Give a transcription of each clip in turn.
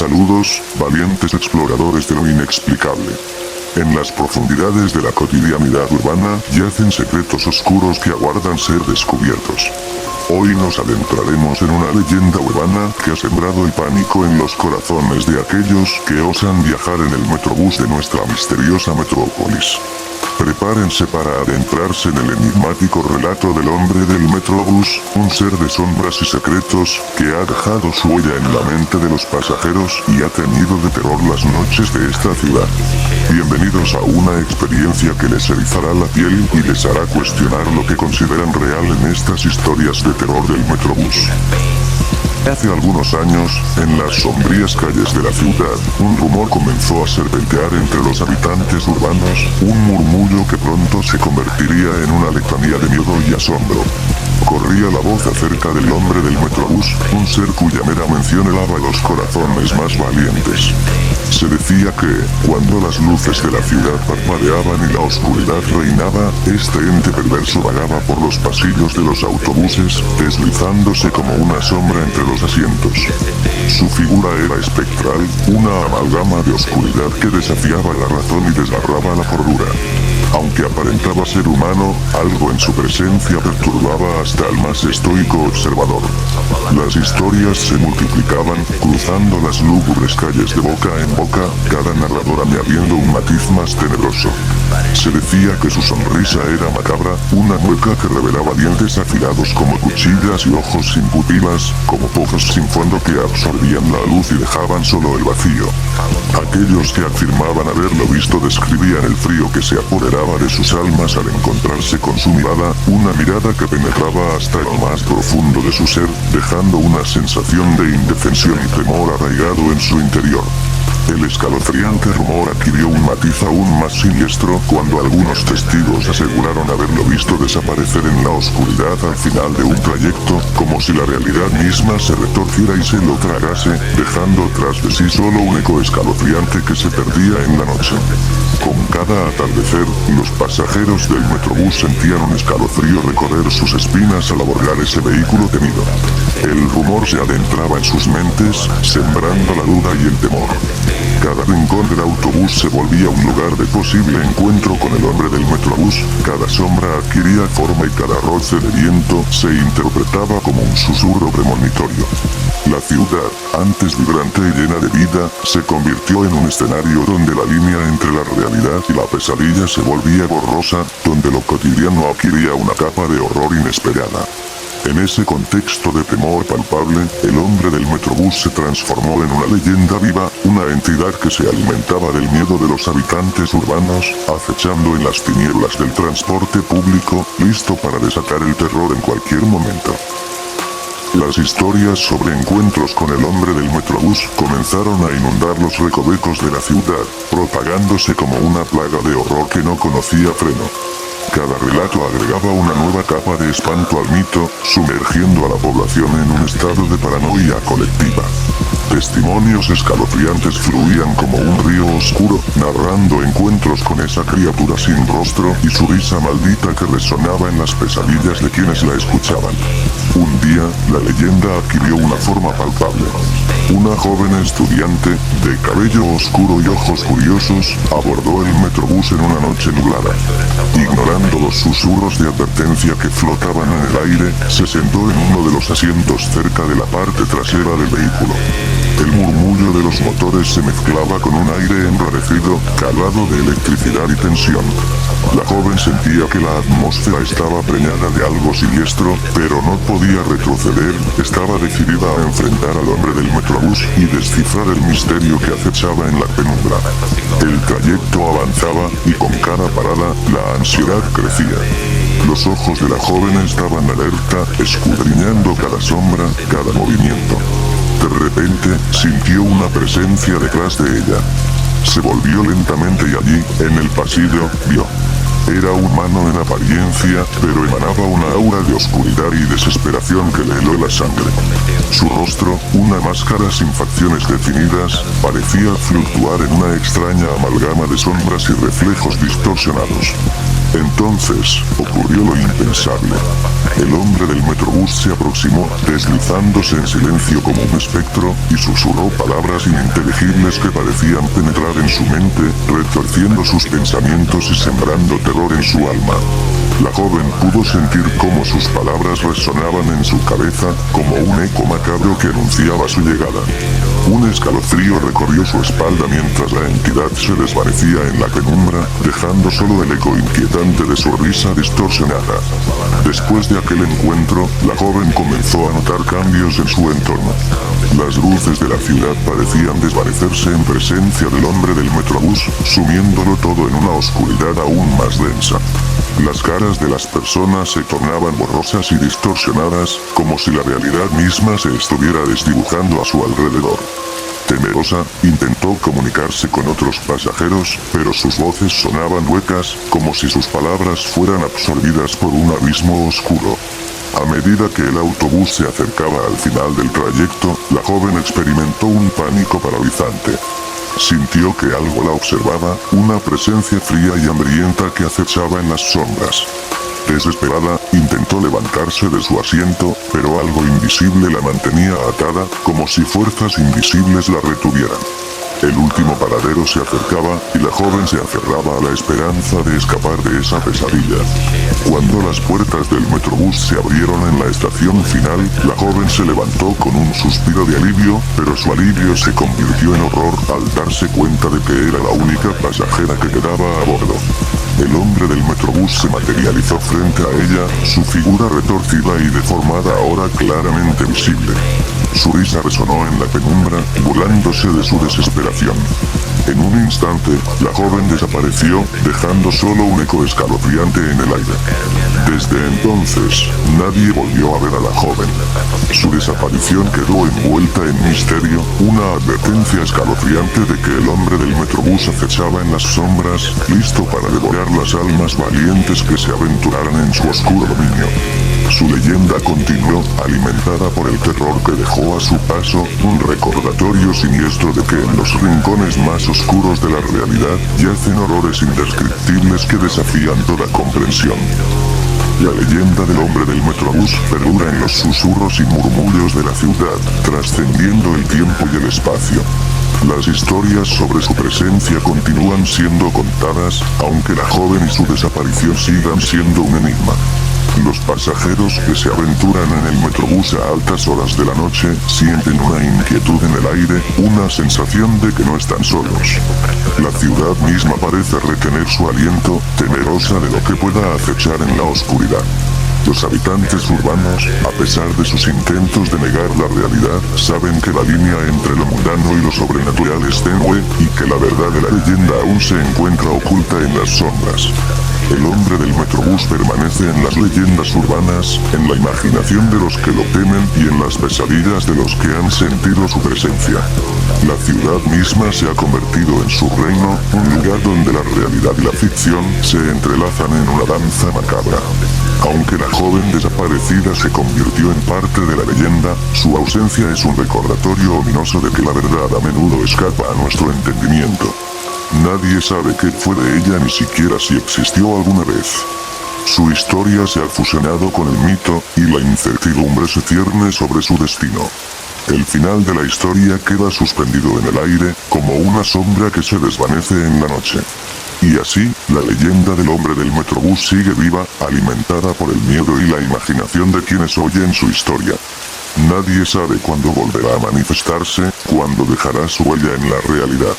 Saludos, valientes exploradores de lo inexplicable. En las profundidades de la cotidianidad urbana yacen secretos oscuros que aguardan ser descubiertos. Hoy nos adentraremos en una leyenda urbana que ha sembrado el pánico en los corazones de aquellos que osan viajar en el metrobús de nuestra misteriosa metrópolis. Prepárense para adentrarse en el enigmático relato del hombre del Metrobús, un ser de sombras y secretos que ha dejado su huella en la mente de los pasajeros y ha tenido de terror las noches de esta ciudad. Bienvenidos a una experiencia que les erizará la piel y les hará cuestionar lo que consideran real en estas historias de terror del Metrobús. Hace algunos años, en las sombrías calles de la ciudad, un rumor comenzó a serpentear entre los habitantes urbanos, un murmullo que pronto se convertiría en una letanía de miedo y asombro. Corría la voz acerca del hombre del Metrobús, un ser cuya mera mención helaba los corazones más valientes. Se decía que, cuando las luces de la ciudad parpadeaban y la oscuridad reinaba, este ente perverso vagaba por los pasillos de los autobuses, deslizándose como una sombra entre los asientos. Su figura era espectral, una amalgama de oscuridad que desafiaba la razón y desgarraba la cordura. Aunque aparentaba ser humano, algo en su presencia perturbaba hasta al más estoico observador. Las historias se multiplicaban, cruzando las lúgubres calles de boca en boca, cada narrador añadiendo un matiz más tenebroso. Se decía que su sonrisa era macabra, una mueca que revelaba dientes afilados como cuchillas y ojos sin pupilas, como pozos sin fondo que absorbían la luz y dejaban solo el vacío. Aquellos que afirmaban haberlo visto describían el frío que se apoderaba de sus almas al encontrarse con su mirada, una mirada que penetraba hasta lo más profundo de su ser, dejando una sensación de indefensión y temor arraigado en su interior. El escalofriante rumor adquirió un matiz aún más siniestro cuando algunos testigos aseguraron haberlo visto desaparecer en la oscuridad al final de un trayecto, como si la realidad misma se retorciera y se lo tragase, dejando tras de sí solo un eco escalofriante que se perdía en la noche. Con cada atardecer, los pasajeros del Metrobús sentían un escalofrío recorrer sus espinas al abordar ese vehículo temido. El rumor se adentraba en sus mentes, sembrando la duda y el temor. Cada rincón del autobús se volvía un lugar de posible encuentro con el hombre del Metrobús, cada sombra adquiría forma y cada roce de viento se interpretaba como un susurro premonitorio. La ciudad, antes vibrante y llena de vida, se convirtió en un escenario donde la línea entre la realidad y la pesadilla se volvía borrosa, donde lo cotidiano adquiría una capa de horror inesperada. En ese contexto de temor palpable, el hombre del Metrobús se transformó en una leyenda viva, una entidad que se alimentaba del miedo de los habitantes urbanos, acechando en las tinieblas del transporte público, listo para desatar el terror en cualquier momento. Las historias sobre encuentros con el hombre del Metrobús comenzaron a inundar los recovecos de la ciudad, propagándose como una plaga de horror que no conocía freno. Cada relato agregaba una nueva capa de espanto al mito, sumergiendo a la población en un estado de paranoia colectiva. Testimonios escalofriantes fluían como un río oscuro, narrando encuentros con esa criatura sin rostro y su risa maldita que resonaba en las pesadillas de quienes la escuchaban. Un día, la leyenda adquirió una forma palpable. Una joven estudiante, de cabello oscuro y ojos curiosos, abordó el Metrobús en una noche nublada. Ignorando los susurros de advertencia que flotaban en el aire, se sentó en uno de los asientos cerca de la parte trasera del vehículo. El murmullo de los motores se mezclaba con un aire enrarecido, cargado de electricidad y tensión. La joven sentía que la atmósfera estaba preñada de algo siniestro, pero no podía retroceder, estaba decidida a enfrentar al hombre del Metrobús y descifrar el misterio que acechaba en la penumbra. El trayecto avanzaba y con cada parada, la ansiedad crecía. Los ojos de la joven estaban alerta, escudriñando cada sombra, cada movimiento. De repente, sintió una presencia detrás de ella. Se volvió lentamente y allí, en el pasillo, vio. Era humano en apariencia, pero emanaba una aura de oscuridad y desesperación que le heló la sangre. Su rostro, una máscara sin facciones definidas, parecía fluctuar en una extraña amalgama de sombras y reflejos distorsionados. Entonces, ocurrió lo impensable. El hombre del Metrobús se aproximó, deslizándose en silencio como un espectro, y susurró palabras ininteligibles que parecían penetrar en su mente, retorciendo sus pensamientos y sembrando terror en su alma. La joven pudo sentir cómo sus palabras resonaban en su cabeza, como un eco macabro que anunciaba su llegada. Un escalofrío recorrió su espalda mientras la entidad se desvanecía en la penumbra, dejando solo el eco inquietante de su risa distorsionada. Después de aquel encuentro, la joven comenzó a notar cambios en su entorno. Las luces de la ciudad parecían desvanecerse en presencia del hombre del Metrobús, sumiéndolo todo en una oscuridad aún más densa. Las caras de las personas se tornaban borrosas y distorsionadas, como si la realidad misma se estuviera desdibujando a su alrededor. Temerosa, intentó comunicarse con otros pasajeros, pero sus voces sonaban huecas, como si sus palabras fueran absorbidas por un abismo oscuro. A medida que el autobús se acercaba al final del trayecto, la joven experimentó un pánico paralizante. Sintió que algo la observaba, una presencia fría y hambrienta que acechaba en las sombras. Desesperada, intentó levantarse de su asiento, pero algo invisible la mantenía atada, como si fuerzas invisibles la retuvieran. El último paradero se acercaba, y la joven se aferraba a la esperanza de escapar de esa pesadilla. Cuando las puertas del Metrobús se abrieron en la estación final, la joven se levantó con un suspiro de alivio, pero su alivio se convirtió en horror al darse cuenta de que era la única pasajera que quedaba a bordo. El hombre del Metrobús se materializó frente a ella, su figura retorcida y deformada ahora claramente visible. Su risa resonó en la penumbra, burlándose de su desesperación. En un instante, la joven desapareció, dejando solo un eco escalofriante en el aire. Desde entonces, nadie volvió a ver a la joven. Su desaparición quedó envuelta en misterio, una advertencia escalofriante de que el hombre del Metrobús acechaba en las sombras, listo para devorar las almas valientes que se aventuraran en su oscuro dominio. Su leyenda continuó, alimentada por el terror que dejó a su paso, un recordatorio siniestro de que en los rincones más oscuros de la realidad yacen horrores indescriptibles que desafían toda comprensión. La leyenda del hombre del Metrobús perdura en los susurros y murmullos de la ciudad, trascendiendo el tiempo y el espacio. Las historias sobre su presencia continúan siendo contadas, aunque la joven y su desaparición sigan siendo un enigma. Los pasajeros que se aventuran en el Metrobús a altas horas de la noche sienten una inquietud en el aire, una sensación de que no están solos. La ciudad misma parece retener su aliento, temerosa de lo que pueda acechar en la oscuridad. Los habitantes urbanos, a pesar de sus intentos de negar la realidad, saben que la línea entre lo mundano y lo sobrenatural es tenue, y que la verdad de la leyenda aún se encuentra oculta en las sombras. El hombre del Metrobús permanece en las leyendas urbanas, en la imaginación de los que lo temen y en las pesadillas de los que han sentido su presencia. La ciudad misma se ha convertido en su reino, un lugar donde la realidad y la ficción se entrelazan en una danza macabra. Aunque la joven desaparecida se convirtió en parte de la leyenda, su ausencia es un recordatorio ominoso de que la verdad a menudo escapa a nuestro entendimiento. Nadie sabe qué fue de ella ni siquiera si existió alguna vez. Su historia se ha fusionado con el mito, y la incertidumbre se cierne sobre su destino. El final de la historia queda suspendido en el aire, como una sombra que se desvanece en la noche. Y así, la leyenda del hombre del Metrobús sigue viva, alimentada por el miedo y la imaginación de quienes oyen su historia. Nadie sabe cuándo volverá a manifestarse, cuándo dejará su huella en la realidad.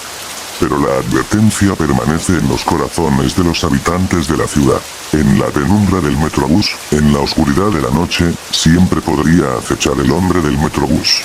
Pero la advertencia permanece en los corazones de los habitantes de la ciudad. En la penumbra del Metrobús, en la oscuridad de la noche, siempre podría acechar el hombre del Metrobús.